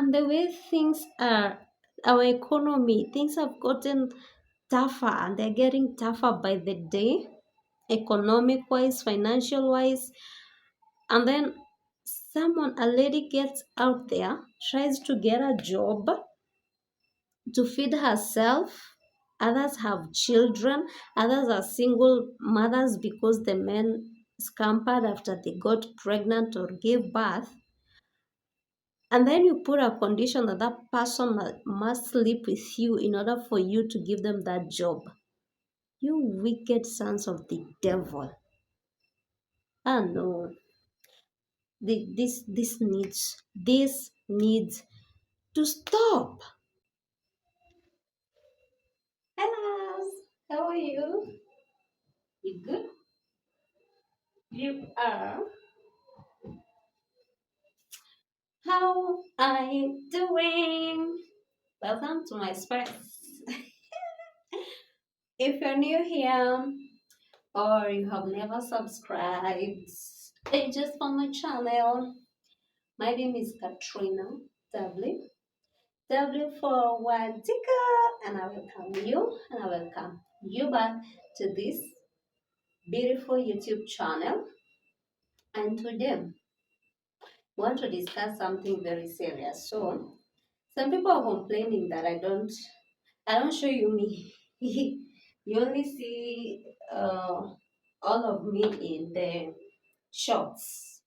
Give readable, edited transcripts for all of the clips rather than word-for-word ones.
And the way things are, our economy, things have gotten tougher and they're getting tougher by the day, economic wise, financial wise. And then a lady gets out there, tries to get a job to feed herself. Others have children, others are single mothers because the men scampered after they got pregnant or gave birth. And then you put a condition that that person must sleep with you in order for you to give them that job. You wicked sons of the devil. Ah no, this needs to stop. Hello, how are you? You good? You are. How are you doing? Welcome to my space. If you're new here or you have never subscribed and just on my channel, my name is Katrina W. W for Wadika, and I welcome you and I welcome you back to this beautiful YouTube channel. And today, we want to discuss something very serious. So, some people are complaining that I don't show you me. You only see all of me in the shorts,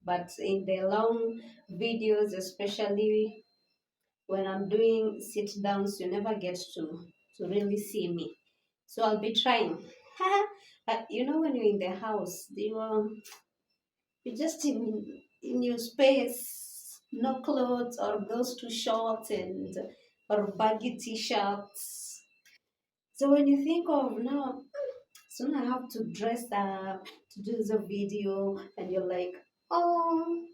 but in the long videos, especially when I'm doing sit downs, you never get to really see me. So I'll be trying. But when you're in the house, you're just in your space, no clothes or those too short and or baggy t-shirts. So when you think of now, soon I have to dress up to do the video, and you're like, oh,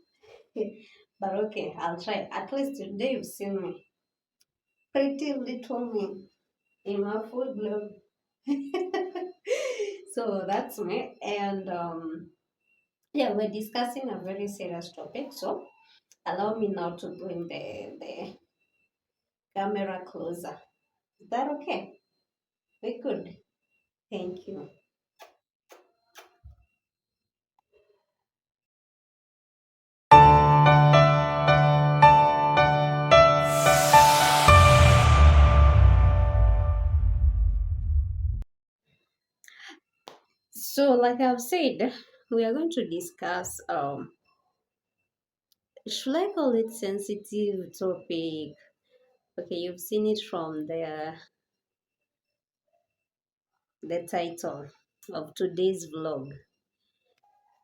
but okay, I'll try. At least today you've seen me, pretty little me in my full glow. So that's me, and yeah, we're discussing a very serious topic. So allow me now to bring the camera closer. Is that okay? We good. Thank you. So, like I've said, we are going to discuss should I call it sensitive topic? Okay, you've seen it from the title of today's vlog.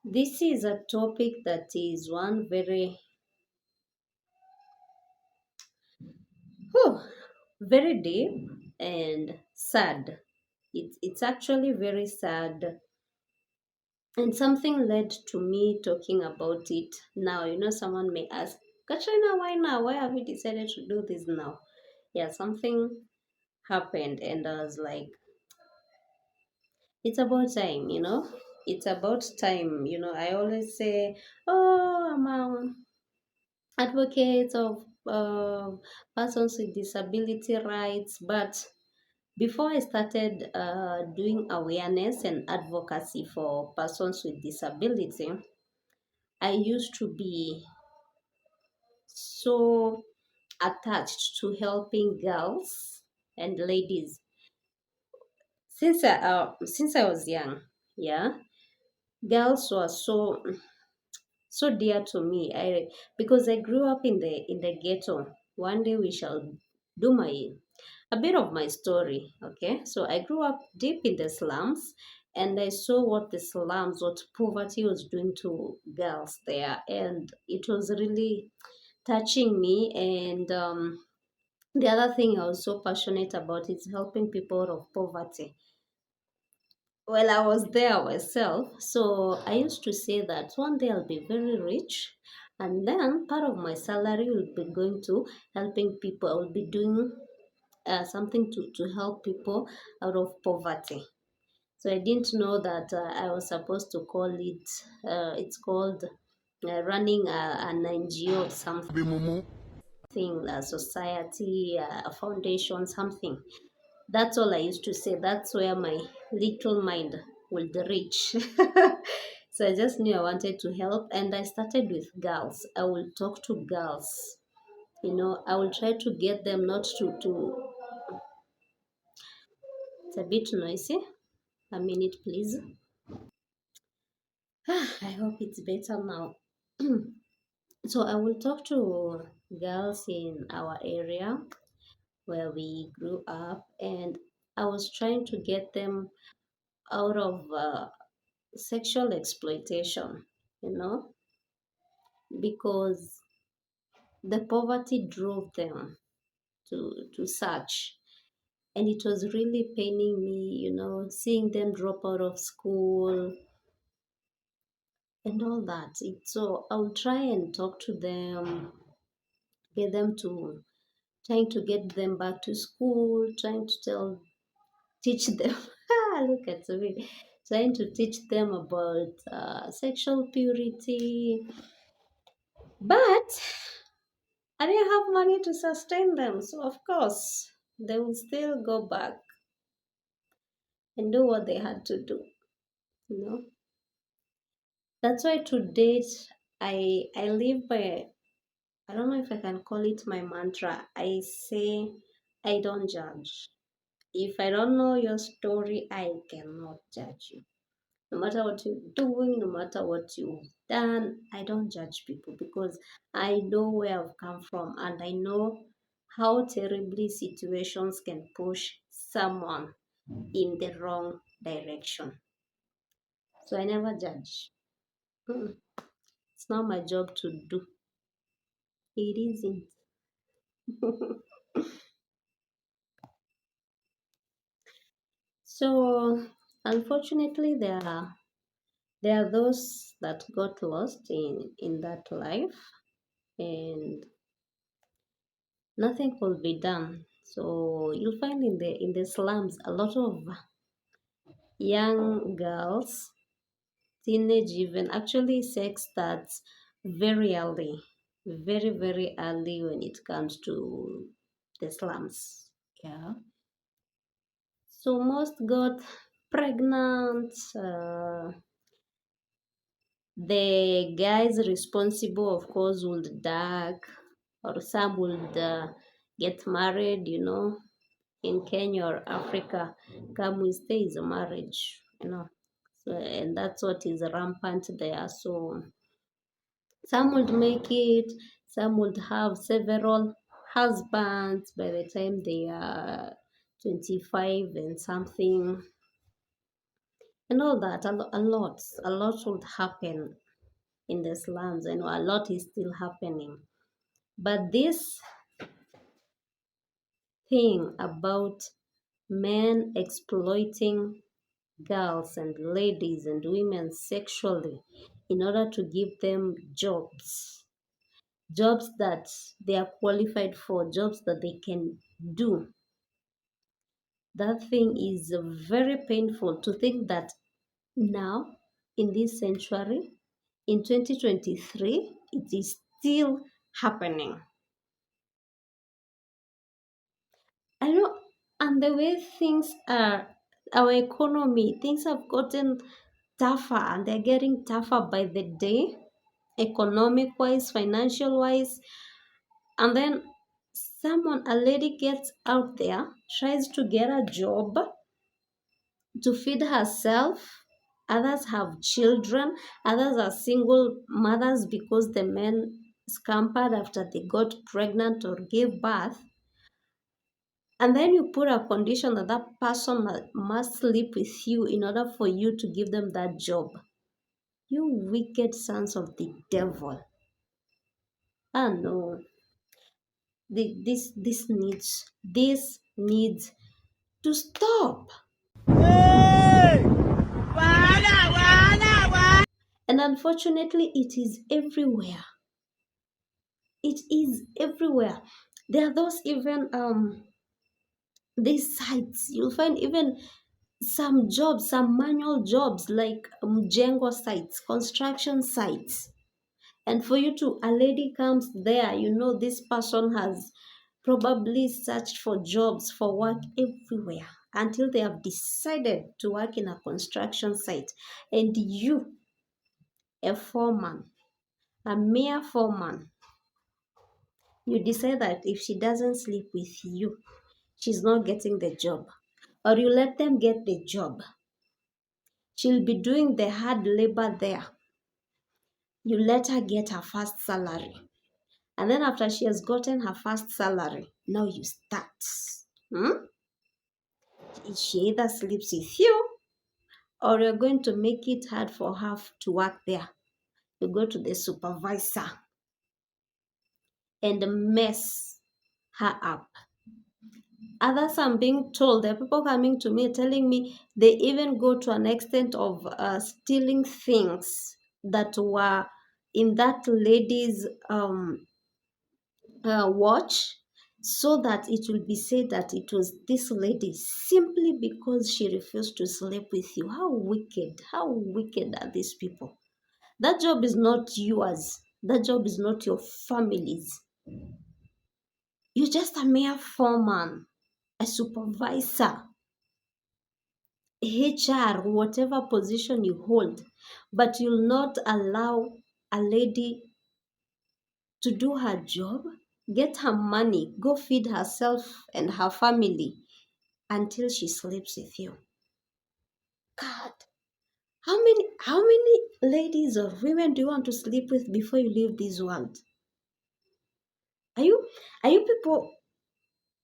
This is a topic that is one very whew, very deep and sad. It's actually very sad, and something led to me talking about it now. Someone may ask, Katrina, why now? Why have you decided to do this now? Yeah, something happened, and I was like, it's about time. It's about time. I always say, oh, I'm an advocate of persons with disability rights, but before I started doing awareness and advocacy for persons with disability, I used to be so attached to helping girls and ladies since I was young. Yeah, girls were so dear to me. Because I grew up in the ghetto. One day we shall do my a bit of my story. Okay, so I grew up deep in the slums, and I saw what poverty was doing to girls there, and it was really touching me. And the other thing I was so passionate about is helping people out of poverty. Well, I was there myself, so I used to say that one day I'll be very rich, and then part of my salary will be going to helping people. I will be doing something to help people out of poverty. So I didn't know that I was supposed to call it. It's called running an NGO or something. thing, a society, a foundation, something. That's all I used to say. That's where my little mind would reach. So I just knew I wanted to help, and I started with girls. I will talk to girls. I will try to get them not to. It's a bit noisy. A minute, please. I hope it's better now. So I will talk to girls in our area where we grew up, and I was trying to get them out of sexual exploitation, you know, because the poverty drove them to such. And it was really paining me, seeing them drop out of school and all that. So I'll try and talk to them, get them to, trying to get them back to school, trying to teach them. Look at me, trying to teach them about sexual purity. But I didn't have money to sustain them, so of course they will still go back and do what they had to do. You know, that's why to date I live by, I don't know if I can call it my mantra. I say I don't judge. If I don't know your story, I cannot judge you. No matter what you're doing, no matter what you've done, I don't judge people because I know where I've come from, and I know how terribly situations can push someone in the wrong direction. So I never judge. Mm, It's not my job to do. It isn't. So unfortunately, there are those that got lost in that life, and nothing could be done. So you'll find in the slums a lot of young girls, teenage even, actually sex starts very early, very very early when it comes to the slums. Yeah. So most got pregnant. The guys responsible, of course, would die, or some would get married. In Kenya or Africa, come with there is a marriage. So, and that's what is rampant there. So some would make it, some would have several husbands by the time they are 25 and something, and all that. A lot would happen in the slums. I know a lot is still happening. But this thing about men exploiting girls and ladies and women sexually in order to give them jobs that they are qualified for, jobs that they can do. That thing is very painful to think that now, in this century, in 2023, it is still happening. I know, and the way things are, our economy, things have gotten tougher, and they're getting tougher by the day, economic wise, financial wise. And then a lady gets out there, tries to get a job to feed herself. Others have children, others are single mothers because the men scampered after they got pregnant or gave birth. And then you put a condition that that person must sleep with you in order for you to give them that job. You wicked sons of the devil. Ah no. This needs to stop. Hey! Wahala, wahala, wahala. And unfortunately, it is everywhere. It is everywhere. There are those even these sites. You'll find even some jobs, some manual jobs like Jengo sites, construction sites. And for you to, a lady comes there, you know, this person has probably searched for jobs, for work everywhere until they have decided to work in a construction site. And you, a foreman, a mere foreman, you decide that if she doesn't sleep with you, she's not getting the job. Or you let them get the job. She'll be doing the hard labor there. You let her get her first salary. And then after she has gotten her first salary, now you start. Hmm? She either sleeps with you or you're going to make it hard for her to work there. You go to the supervisor and mess her up. Others I'm being told, there are people coming to me telling me they even go to an extent of stealing things that were in that lady's watch, so that it will be said that it was this lady simply because she refused to sleep with you. How wicked are these people? That job is not yours. That job is not your family's. You're just a mere foreman, a supervisor, HR, whatever position you hold, but you'll not allow a lady to do her job, get her money, go feed herself and her family until she sleeps with you. God, how many ladies or women do you want to sleep with before you leave this world? Are you people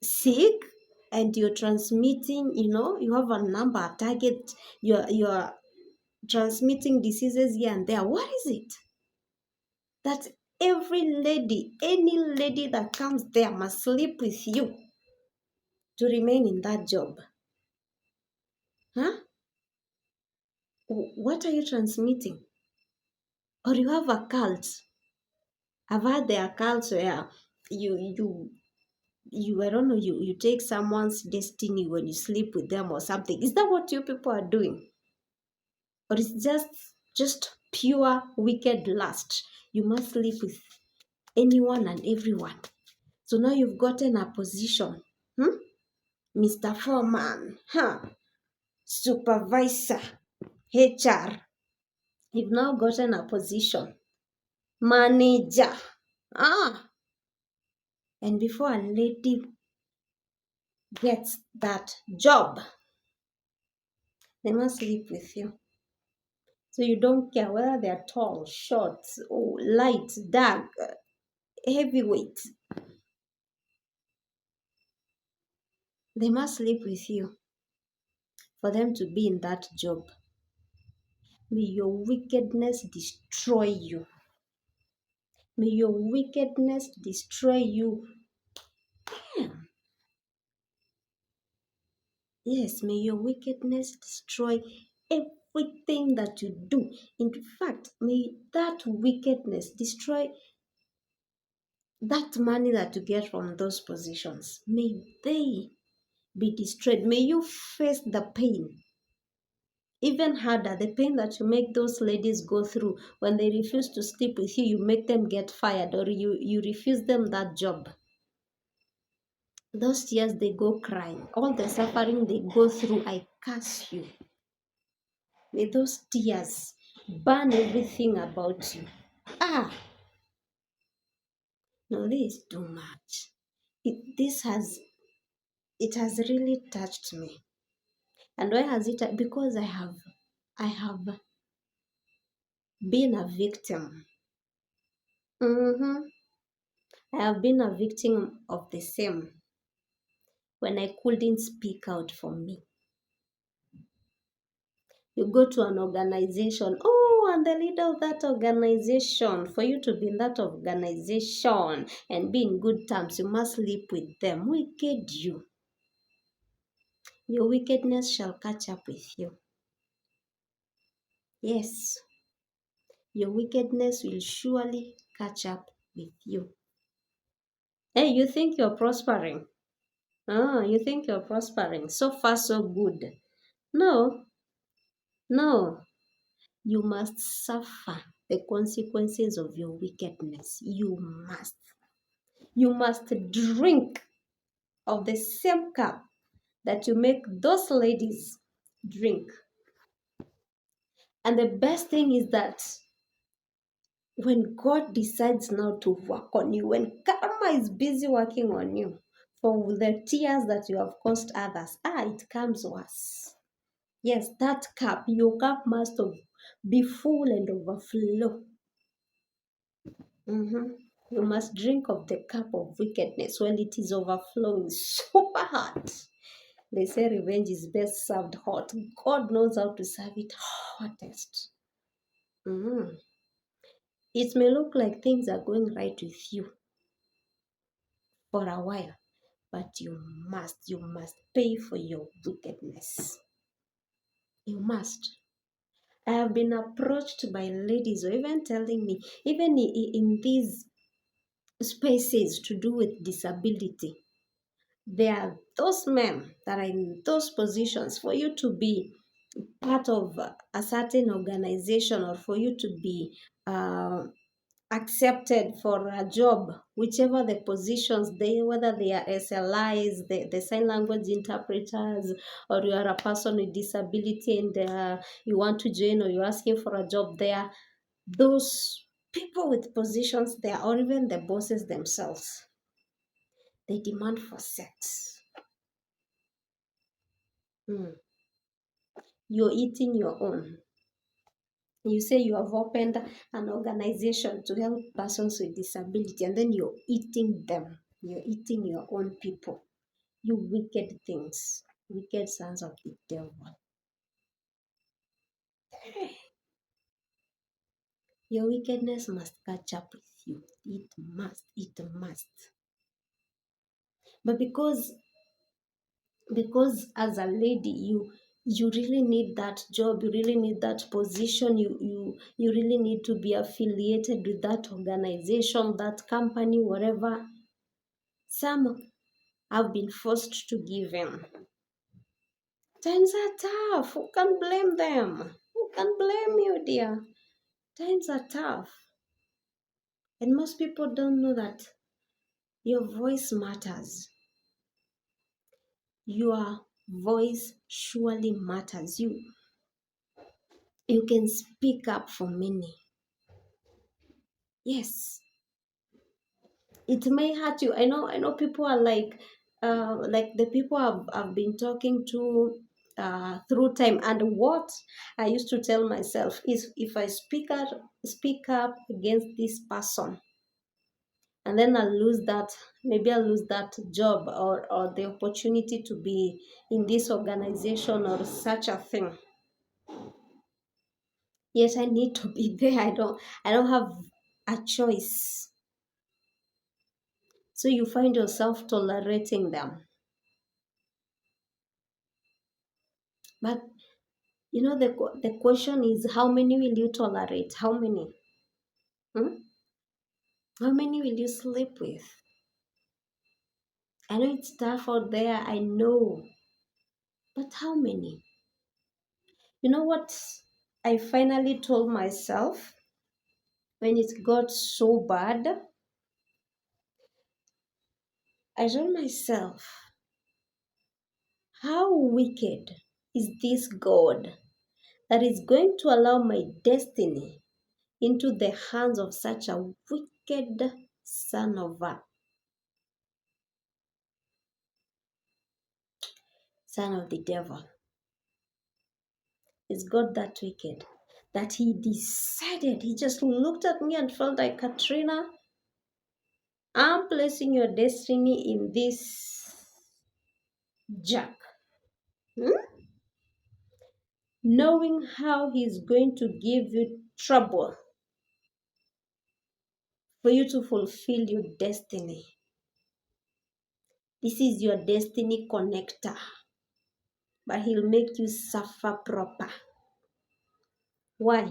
sick and you're transmitting, you have a number, a target, you're transmitting diseases here and there? What is it? That any lady that comes there must sleep with you to remain in that job. Huh? What are you transmitting? Or you have a cult? I've heard there are cults where you I don't know, you take someone's destiny when you sleep with them or something. Is that what you people are doing? Or is it just pure wicked lust? You must sleep with anyone and everyone. So now you've gotten a position. Mr. Foreman, supervisor, HR. You've now gotten a position. Manager. And before a lady gets that job, they must sleep with you. So you don't care whether they're tall, short, or light, dark, heavyweight. They must sleep with you for them to be in that job. May your wickedness destroy you. May your wickedness destroy you. Yes, may your wickedness destroy everything that you do. In fact, may that wickedness destroy that money that you get from those positions. May they be destroyed. May you face the pain even harder, the pain that you make those ladies go through when they refuse to sleep with you. You make them get fired, or you refuse them that job. Those tears they go crying, all the suffering they go through, I curse you. May those tears burn everything about you. No, this is too much. It has really touched me. And why has it? Because I have been a victim. I have been a victim of the same when I couldn't speak out for me. You go to an organization, and the leader of that organization, for you to be in that organization and be in good terms, you must sleep with them. Wicked you. Your wickedness shall catch up with you. Yes, your wickedness will surely catch up with you. Hey, you think you're prospering? You think you're prospering. So far, so good. No, no. You must suffer. the consequences of your wickedness. You must drink of the same cup that you make those ladies drink. And the best thing is that when God decides now to work on you, when karma is busy working on you for the tears that you have caused others, it comes worse. Yes, that cup, your cup must be full and overflow. You must drink of the cup of wickedness when it is overflowing super hot. They say revenge is best served hot. God knows how to serve it hottest. It may look like things are going right with you for a while, but you must pay for your wickedness. You must. I have been approached by ladies or even telling me, even in these spaces to do with disability, there are those men that are in those positions for you to be part of a certain organization or for you to be accepted for a job, whichever the positions, whether they are SLIs, the sign language interpreters, or you are a person with disability and you want to join or you're asking for a job there, those people with positions there, or even the bosses themselves, they demand for sex. You're eating your own. You say you have opened an organization to help persons with disability, and then you're eating them. You're eating your own people. You wicked things, wicked sons of the devil. Your wickedness must catch up with you. It must. It must. But because as a lady, you really need that job, you really need that position, you really need to be affiliated with that organization, that company, whatever. Some have been forced to give in. Times are tough. Who can blame them? Who can blame you, dear? Times are tough. And most people don't know that your voice matters. Your voice surely matters. You can speak up for many. Yes. It may hurt you. I know people are like the people I've been talking to through time, and what I used to tell myself is, if I speak up against this person, and then maybe I'll lose that job or the opportunity to be in this organization or such a thing. Yet I need to be there. I don't have a choice. So you find yourself tolerating them. But the question is, how many will you tolerate? How many? How many will you sleep with? I know it's tough out there, I know. But how many? You know what I finally told myself when it got so bad? I told myself, how wicked is this God that is going to allow my destiny into the hands of such a wicked son of the devil? Is God that wicked that he decided, he just looked at me and felt like, Katrina, I'm placing your destiny in this jack. Knowing how he's going to give you trouble for you to fulfill your destiny. This is your destiny connector, but he'll make you suffer proper. Why?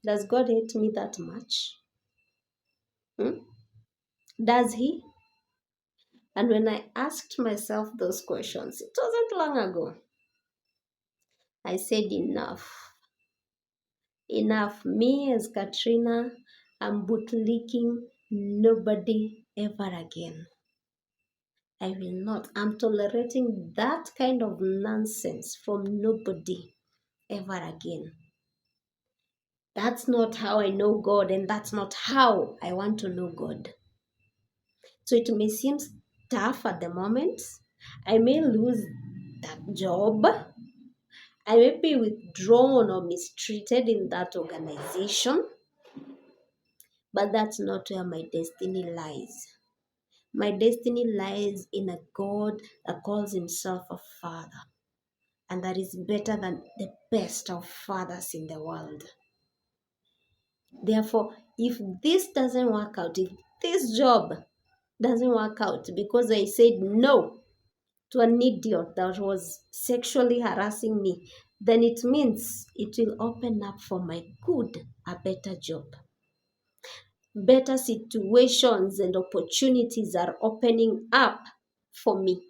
Does God hate me that much? Does he? And when I asked myself those questions, it wasn't long ago, I said, enough. Enough. Me as Katrina, I'm bootlicking nobody ever again. I will not. I'm tolerating that kind of nonsense from nobody ever again. That's not how I know God, and that's not how I want to know God. So it may seem tough at the moment. I may lose that job. I may be withdrawn or mistreated in that organization, but that's not where my destiny lies. My destiny lies in a God that calls himself a father, and that is better than the best of fathers in the world. Therefore, if this doesn't work out, if this job doesn't work out because I said no to an idiot that was sexually harassing me, then it means it will open up for my good a better job. Better situations and opportunities are opening up for me.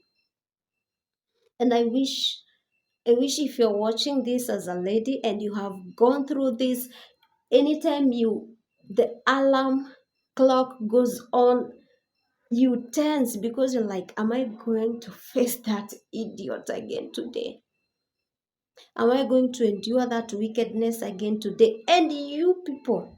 And I wish if you're watching this as a lady and you have gone through this, anytime the alarm clock goes on, you tense because you're like, am I going to face that idiot again today? Am I going to endure that wickedness again today? And you people,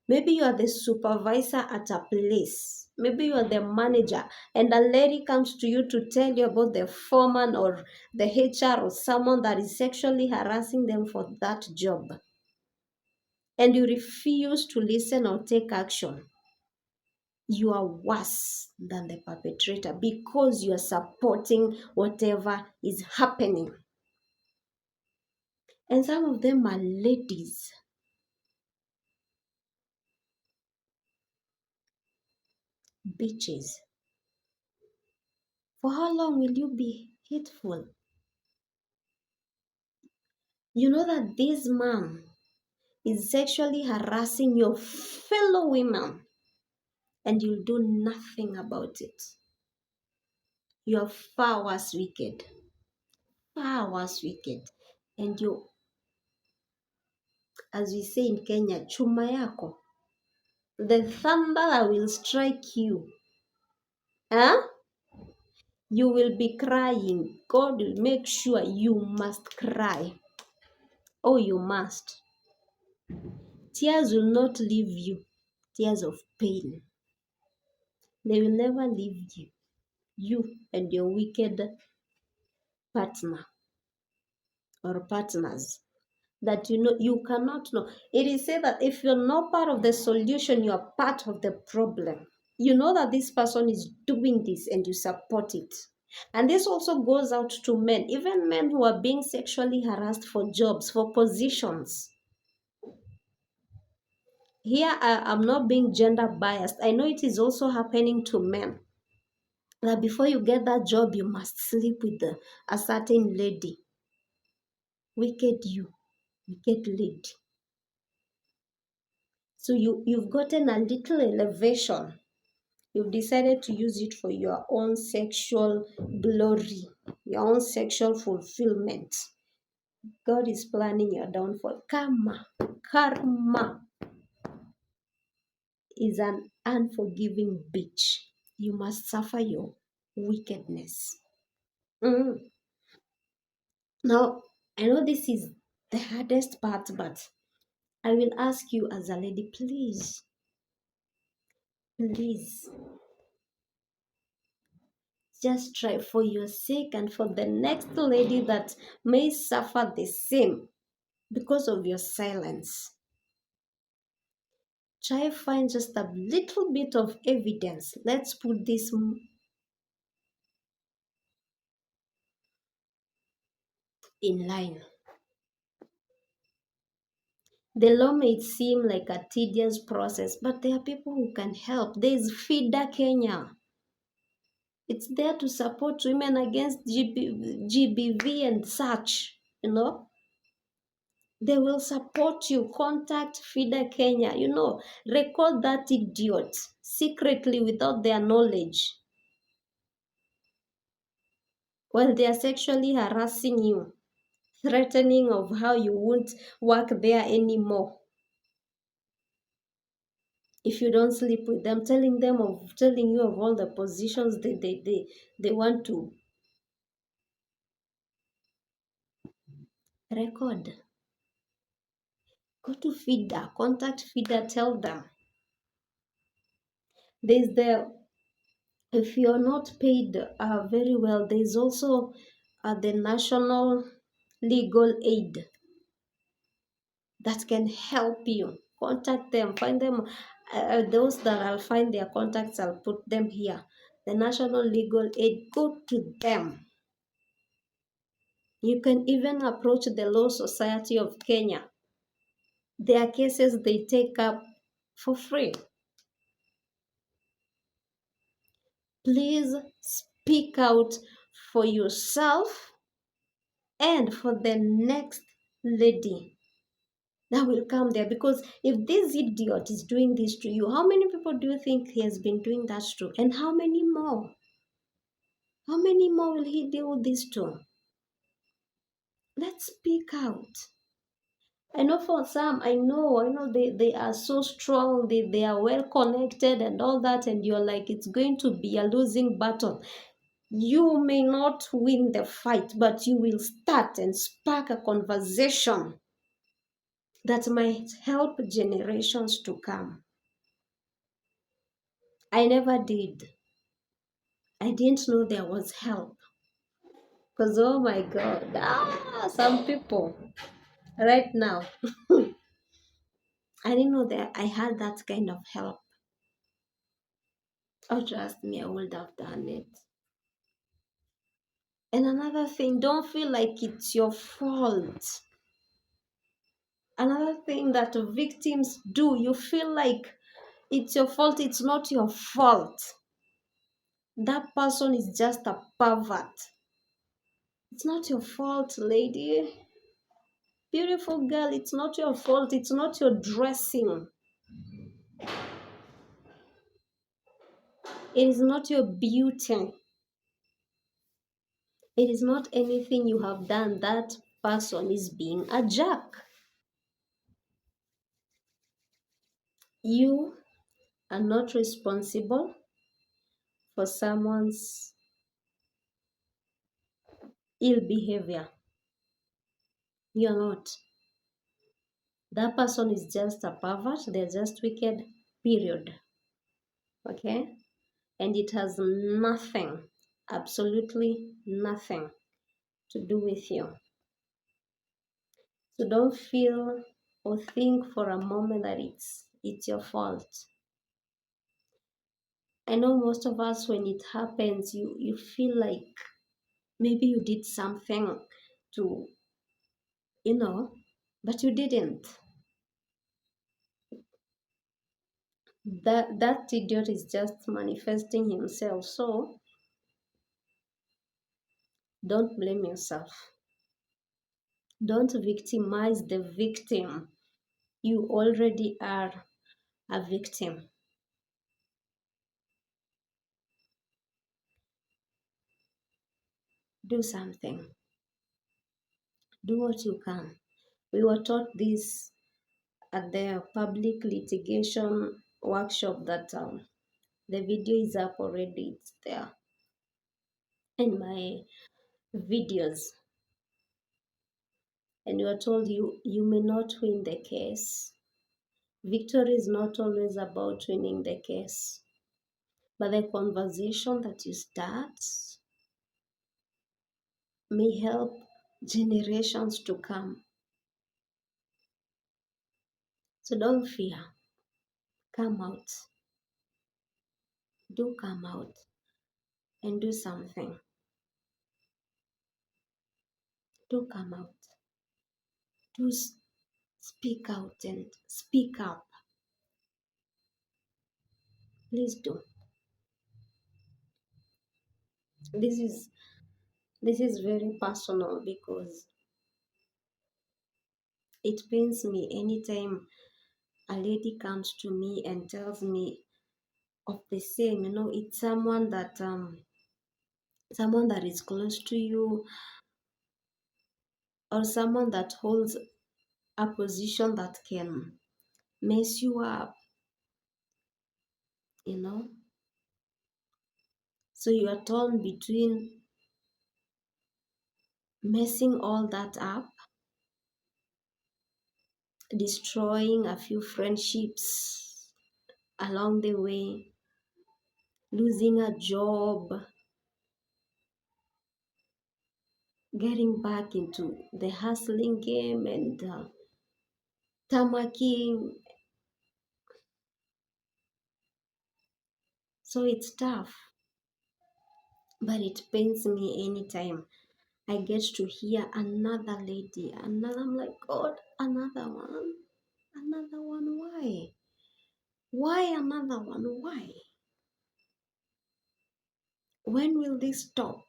maybe you are the supervisor at a place. Maybe you are the manager, and a lady comes to you to tell you about the foreman or the HR or someone that is sexually harassing them for that job. And you refuse to listen or take action. You are worse than the perpetrator because you are supporting whatever is happening. And some of them are ladies. Bitches. For how long will you be hateful? You know that this man is sexually harassing your fellow women and you'll do nothing about it. You are far worse wicked. Far worse wicked. And you, as we say in Kenya, chuma yako. The thunder that will strike you. Huh? You will be crying. God will make sure you must cry. Oh, you must. Tears will not leave you. Tears of pain. They will never leave you. You and your wicked partner or partners that you cannot know. It is said that if you're not part of the solution, you are part of the problem. You know that this person is doing this and you support it. And this also goes out to men, even men who are being sexually harassed for jobs, for positions. Here, I'm not being gender biased. I know it is also happening to men. That before you get that job, you must sleep with a certain lady. Wicked you, wicked lady. So you've gotten a little elevation. You've decided to use it for your own sexual glory, your own sexual fulfillment. God is planning your downfall. Karma is an unforgiving bitch. You must suffer your wickedness. Now, I know this is the hardest part, but I will ask you as a lady, please, please, just try for your sake and for the next lady that may suffer the same because of your silence. Try find just a little bit of evidence. Let's put this in line. The law may seem like a tedious process, but there are people who can help. There's FIDA Kenya. It's there to support women against GBV and such, They will support you. Contact FIDA Kenya, record that idiot secretly without their knowledge while they are sexually harassing you, threatening of how you won't work there anymore. If you don't sleep with them, telling you of all the positions they want to record. Go to feeder, contact feeder, tell them. There's the If you're not paid very well, there's also the national legal aid that can help you. Contact them, find them. Those that I'll find their contacts, I'll put them here. The national legal aid, go to them. You can even approach the Law Society of Kenya. Their cases they take up for free. Please speak out for yourself and for the next lady that will come there. Because if this idiot is doing this to you, how many people do you think he has been doing that to? And how many more? How many more will he do this to? Let's speak out. I know for some, I know they are so strong, they are well connected and all that, and you're like, it's going to be a losing battle. You may not win the fight, but you will start and spark a conversation that might help generations to come. I never did. I didn't know there was help. Because, oh my God, some people right now, I didn't know that I had that kind of help. Oh, trust me, I would have done it. And another thing, don't feel like it's your fault. Another thing that victims do, you feel like it's your fault. It's not your fault. That person is just a pervert. It's not your fault, lady. Beautiful girl, it's not your fault. It's not your dressing. It is not your beauty. It is not anything you have done. That person is being a jerk. You are not responsible for someone's ill behavior. You're not. That person is just a pervert. They're just wicked, period. Okay? And it has nothing, absolutely nothing to do with you. So don't feel or think for a moment that it's your fault. I know most of us, when it happens, you feel like maybe you did something to, but you didn't. That idiot is just manifesting himself. So don't blame yourself. Don't victimize the victim. You already are a victim. Do something. Do what you can. We were taught this at the public litigation workshop that the video is up already. It's there in my videos. And you are told you may not win the case. Victory is not always about winning the case, but the conversation that you start may help generations to come. So don't fear. Come out. Do come out and do something. Do come out. Do speak out and speak up. Please do. This is this is very personal because it pains me anytime a lady comes to me and tells me of the same. It's someone that is close to you, or someone that holds a position that can mess you up. you know. So you are torn between messing all that up, destroying a few friendships along the way, losing a job, getting back into the hustling game and tamaking. So it's tough, but it pains me anytime I get to hear another lady, another. I'm like, God, another one, another one. Why? Why another one? Why? When will this stop?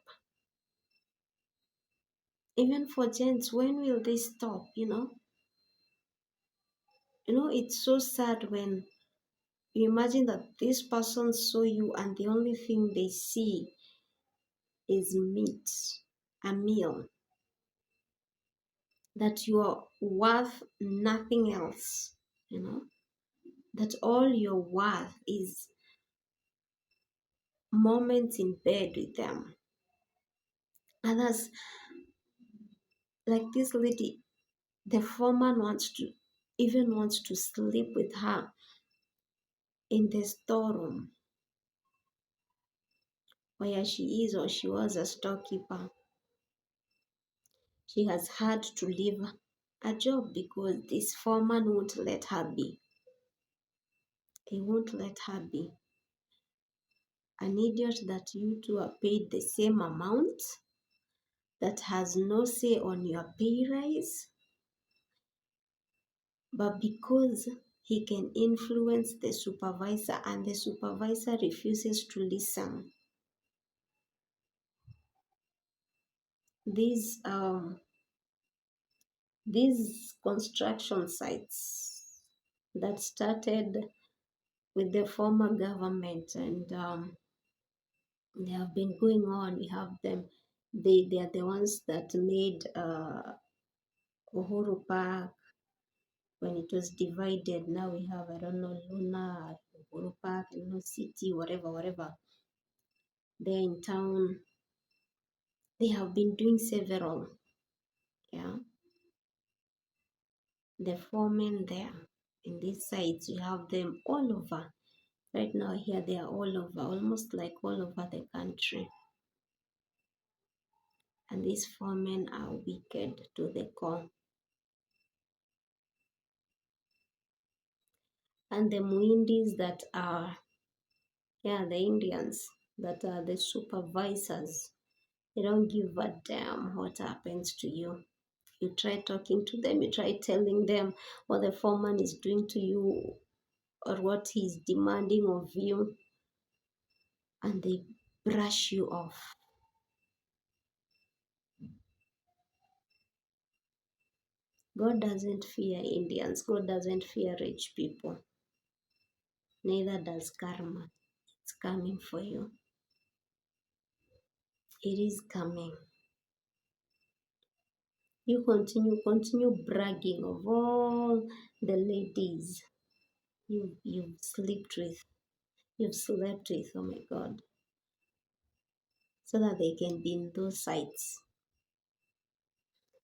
Even for gents, when will they stop? It's so sad when you imagine that this person saw you and the only thing they see is meat, a meal, that you are worth nothing else, that all you're worth is moments in bed with them. Others, like this lady, the foreman wants to sleep with her in the storeroom where she is or she was a storekeeper. She has had to leave a job because this foreman won't let her be. He won't let her be. An idiot that you two are paid the same amount, that has no say on your pay rise, but because he can influence the supervisor and the supervisor refuses to listen. These construction sites that started with the former government and they have been going on. We have them. They are the ones that made Uhuru Park when it was divided. Now we have, I don't know, Luna, Uhuru Park, City, whatever. They're in town. They have been doing several. Yeah, the foremen there in these sites, you have them all over. Right now here they are all over, almost like all over the country. And these foremen are wicked to the core. And the Muindis that are, the Indians that are the supervisors, they don't give a damn what happens to you. You try talking to them, you try telling them what the foreman is doing to you or what he's demanding of you, and they brush you off. God doesn't fear Indians. God doesn't fear rich people. Neither does karma. It's coming for you. It is coming. You continue bragging of all the ladies you've slept with, oh my God, so that they can be in those sites.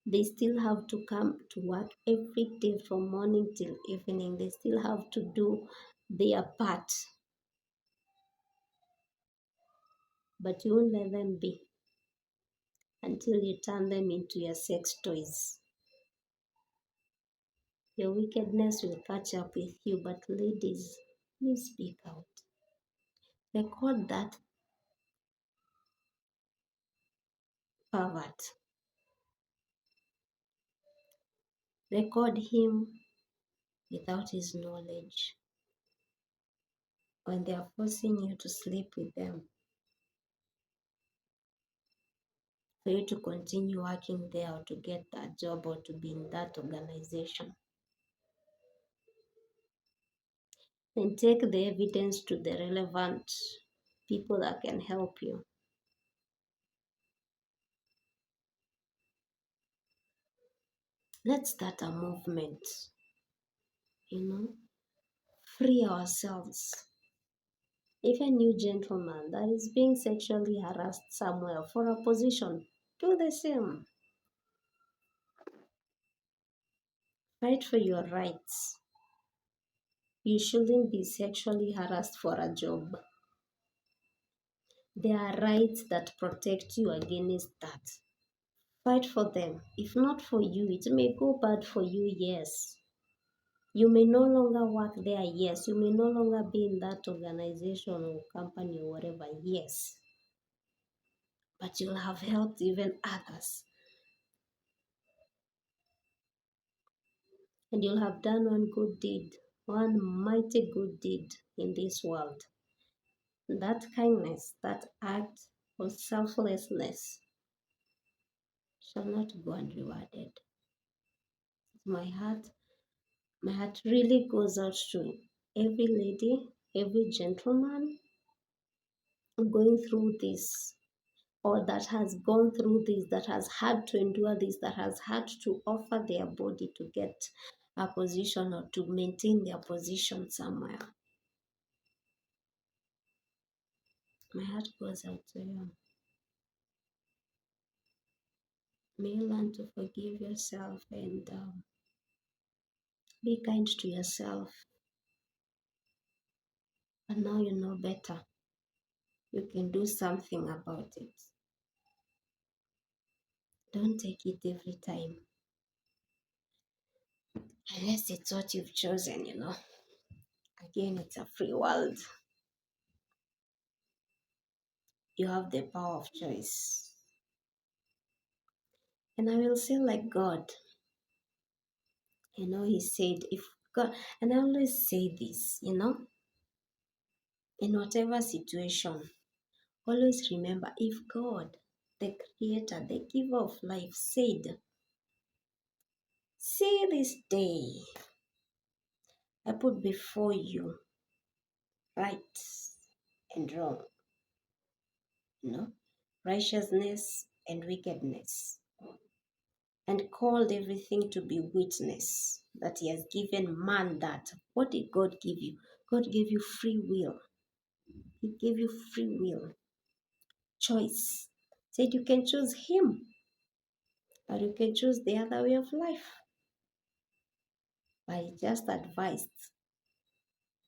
They still have to come to work every day from morning till evening. They still have to do their part. But you won't let them be until you turn them into your sex toys. Your wickedness will catch up with you, but ladies, please speak out. Record that pervert. Record him without his knowledge when they are forcing you to sleep with them, for you to continue working there or to get that job or to be in that organization. Then take the evidence to the relevant people that can help you. Let's start a movement, free ourselves. If a new gentleman that is being sexually harassed somewhere for a position, do the same. Fight for your rights. You shouldn't be sexually harassed for a job. There are rights that protect you against that. Fight for them. If not for you, it may go bad for you, yes. You may no longer work there, yes. You may no longer be in that organization or company or whatever, yes. But you'll have helped even others. And you'll have done one good deed, one mighty good deed in this world. That kindness, that act of selflessness shall not go unrewarded. My heart really goes out to every lady, every gentleman going through this, or that has gone through this, that has had to endure this, that has had to offer their body to get a position or to maintain their position somewhere. My heart goes out to you. May you learn to forgive yourself and be kind to yourself. And now you know better. You can do something about it. Don't take it every time. Unless it's what you've chosen, Again, it's a free world. You have the power of choice. And I will say like God. He said, if God, and I always say this, in whatever situation, always remember, if God, the creator, the giver of life, said, see this day, I put before you right and wrong, righteousness and wickedness, and called everything to be witness that he has given man that. What did God give you? God gave you free will. He gave you free will, choice. Said you can choose him or you can choose the other way of life. But he just advised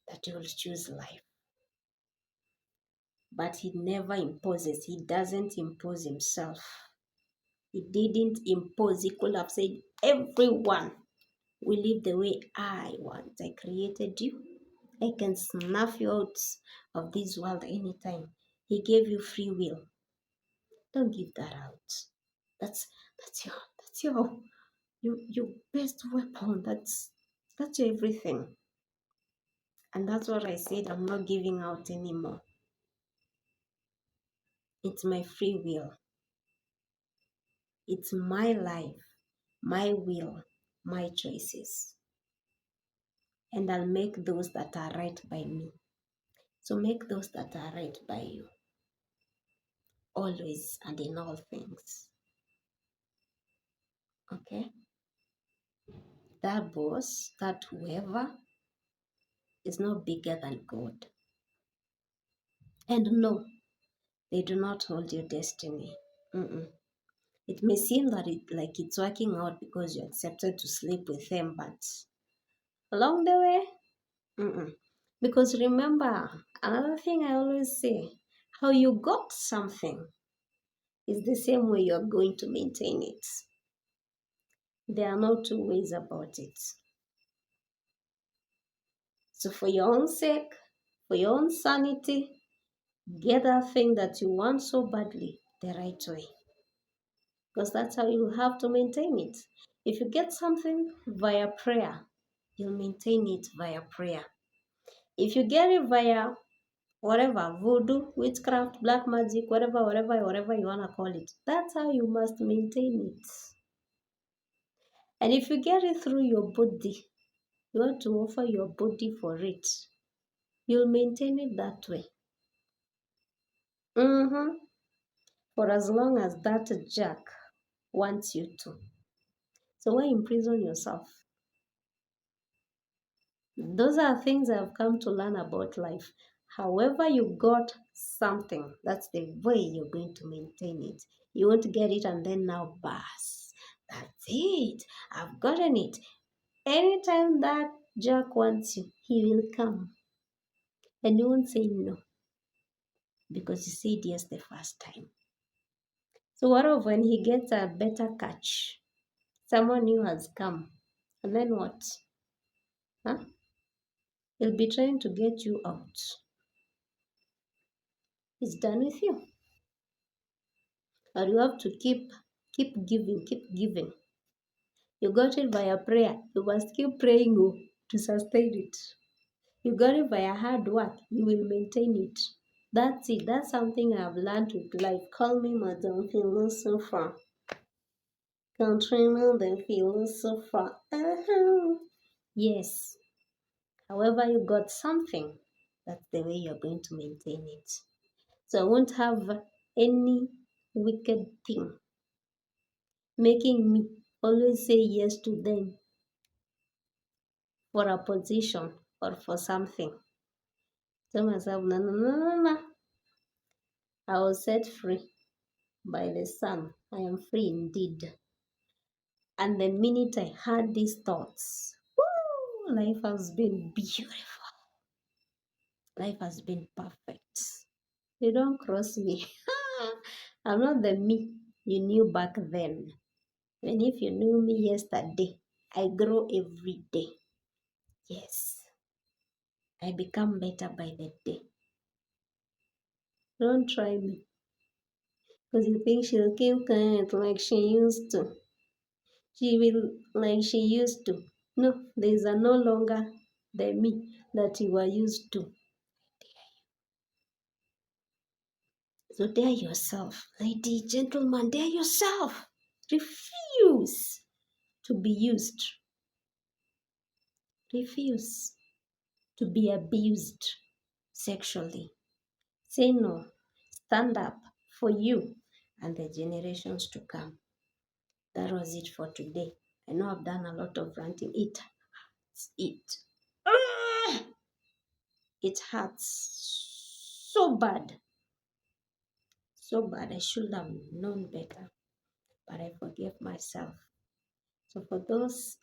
that you will choose life. But he never imposes. He doesn't impose himself. He didn't impose. He could have said, everyone will live the way I want. I created you. I can snuff you out of this world anytime. He gave you free will. Don't give that out. That's your best weapon. That's your everything. And that's what I said. I'm not giving out anymore. It's my free will. It's my life, my will, my choices. And I'll make those that are right by me. So make those that are right by you. Always and in all things. Okay? That boss, that whoever, is not bigger than God. And no, they do not hold your destiny. It may seem that it's working out because you accepted to sleep with them, but along the way, because remember, another thing I always say, how you got something is the same way you're going to maintain it. There are no two ways about it. So for your own sake, for your own sanity, get that thing that you want so badly the right way. Because that's how you have to maintain it. If you get something via prayer, you'll maintain it via prayer. If you get it via whatever, voodoo, witchcraft, black magic, whatever you want to call it, that's how you must maintain it. And if you get it through your body, you want to offer your body for it, you'll maintain it that way. For as long as that jack wants you to. So why imprison yourself? Those are things I've come to learn about life. However, you got something, that's the way you're going to maintain it. You won't get it and then now buzz. That's it. I've gotten it. Anytime that Jack wants you, he will come. And you won't say no because you said yes the first time. So what of when he gets a better catch? Someone new has come. And then what? Huh? He'll be trying to get you out. He's done with you. Or you have to keep giving, keep giving. You got it via prayer. You must keep praying to sustain it. You got it via hard work. You will maintain it. That's it. That's something I've learned with life. Call me Madam Philosopher. Katrina the Philosopher. Yes. However, you got something. That's the way you're going to maintain it. So I won't have any wicked thing making me always say yes to them for a position or for something. Tell myself, no, no, no, no, no. I was set free by the Son. I am free indeed. And the minute I had these thoughts, woo, life has been beautiful. Life has been perfect. You don't cross me. I'm not the me you knew back then. Even if you knew me yesterday, I grow every day. Yes, I become better by the day. Don't try me because you think she'll keep quiet like she used to. She will like she used to. No, there's a no longer the me that you were used to. So dare yourself, lady, gentleman, dare yourself. Refuse to be used. Refuse to be abused sexually. Say no. Stand up for you and the generations to come. That was it for today. I know I've done a lot of ranting. Ah! It hurts so bad. So bad. I should have known better. But I forgave myself. So for those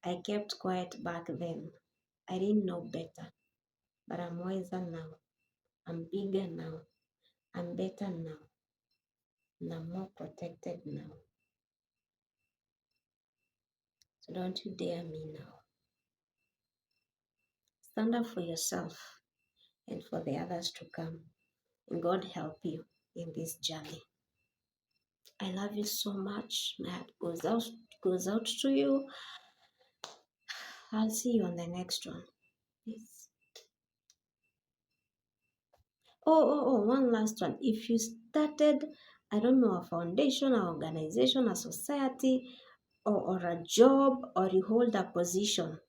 I kept quiet back then, I didn't know better. But I'm wiser now. I'm bigger now. I'm better now. And I'm more protected now. So don't you dare me now. Stand up for yourself and for the others to come. And God help you in this journey. I love you so much. My heart goes out to you. I'll see you on the next one. Peace. One last one. If you started, I don't know, a foundation, an organization, a society, or a job, or you hold a position,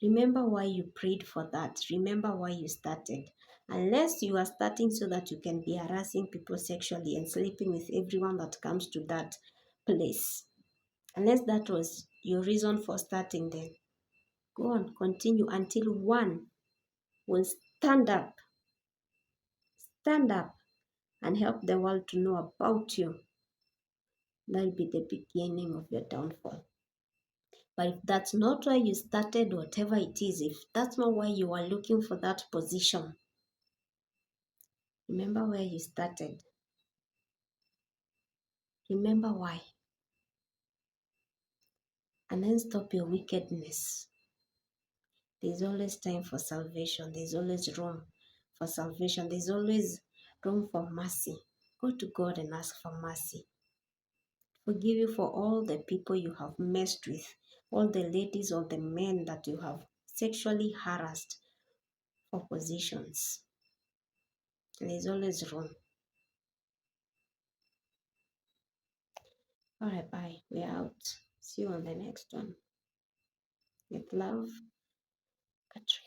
remember why you prayed for that. Remember why you started. Unless you are starting so that you can be harassing people sexually and sleeping with everyone that comes to that place. Unless that was your reason for starting, then go on, continue until one will stand up and help the world to know about you. That'll be the beginning of your downfall. But if that's not why you started, whatever it is, if that's not why you are looking for that position, remember where you started. Remember why. And then stop your wickedness. There's always time for salvation. There's always room for salvation. There's always room for mercy. Go to God and ask for mercy. Forgive you for all the people you have messed with, all the ladies or the men that you have sexually harassed for positions. There's always room. All right, bye. We're out. See you on the next one. With love, Katrina.